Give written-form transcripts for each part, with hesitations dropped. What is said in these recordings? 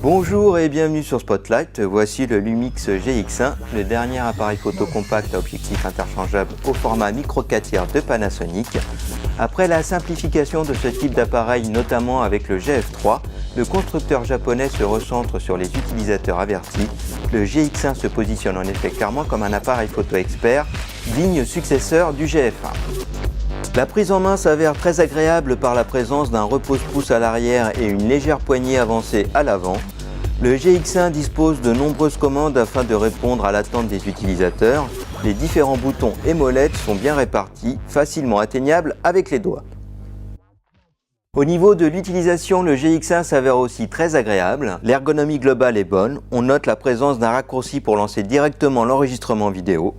Bonjour et bienvenue sur Spotlight, voici le Lumix GX1, le dernier appareil photo compact à objectif interchangeable au format micro 4 tiers de Panasonic. Après la simplification de ce type d'appareil, notamment avec le GF3, le constructeur japonais se recentre sur les utilisateurs avertis. Le GX1 se positionne en effet clairement comme un appareil photo expert, digne successeur du GF1. La prise en main s'avère très agréable par la présence d'un repose-pouce à l'arrière et une légère poignée avancée à l'avant. Le GX1 dispose de nombreuses commandes afin de répondre à l'attente des utilisateurs. Les différents boutons et molettes sont bien répartis, facilement atteignables avec les doigts. Au niveau de l'utilisation, le GX1 s'avère aussi très agréable. L'ergonomie globale est bonne. On note la présence d'un raccourci pour lancer directement l'enregistrement vidéo.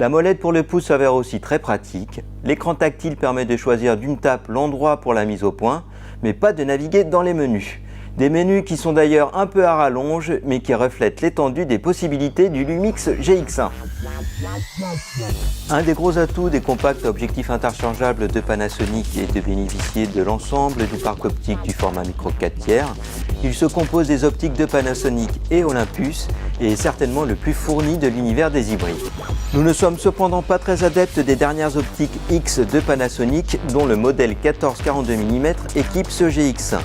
La molette pour le pouce s'avère aussi très pratique. L'écran tactile permet de choisir d'une tape l'endroit pour la mise au point, mais pas de naviguer dans les menus. Des menus qui sont d'ailleurs un peu à rallonge, mais qui reflètent l'étendue des possibilités du Lumix GX1. Un des gros atouts des compacts à objectifs interchangeables de Panasonic est de bénéficier de l'ensemble du parc optique du format micro 4 tiers. Il se compose des optiques de Panasonic et Olympus et est certainement le plus fourni de l'univers des hybrides. Nous ne sommes cependant pas très adeptes des dernières optiques X de Panasonic, dont le modèle 14-42 mm équipe ce GX1.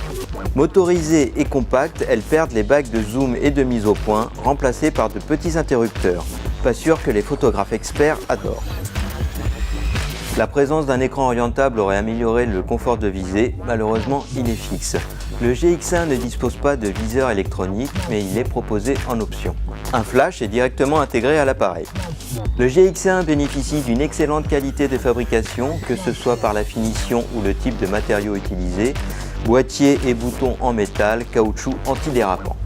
Motorisées et compactes, elles perdent les bagues de zoom et de mise au point, remplacées par de petits interrupteurs. Pas sûr que les photographes experts adorent. La présence d'un écran orientable aurait amélioré le confort de visée, malheureusement il est fixe. Le GX1 ne dispose pas de viseur électronique, mais il est proposé en option. Un flash est directement intégré à l'appareil. Le GX1 bénéficie d'une excellente qualité de fabrication, que ce soit par la finition ou le type de matériaux utilisés, boîtier et boutons en métal, caoutchouc antidérapant.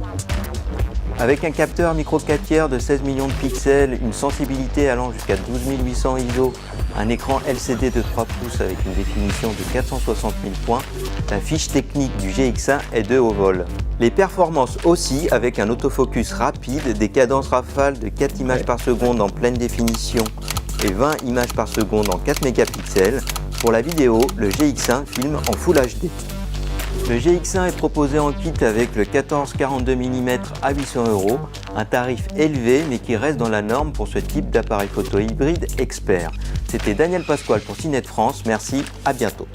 Avec un capteur micro 4 tiers de 16 millions de pixels, une sensibilité allant jusqu'à 12 800 ISO, un écran LCD de 3 pouces avec une définition de 460 000 points, la fiche technique du GX1 est de haut vol. Les performances aussi avec un autofocus rapide, des cadences rafales de 4 images par seconde en pleine définition et 20 images par seconde en 4 mégapixels. Pour la vidéo, le GX1 filme en Full HD. Le GX1 est proposé en kit avec le 14-42 mm à 800 €, un tarif élevé mais qui reste dans la norme pour ce type d'appareil photo hybride expert. C'était Daniel Pasquale pour CNET France, merci, à bientôt.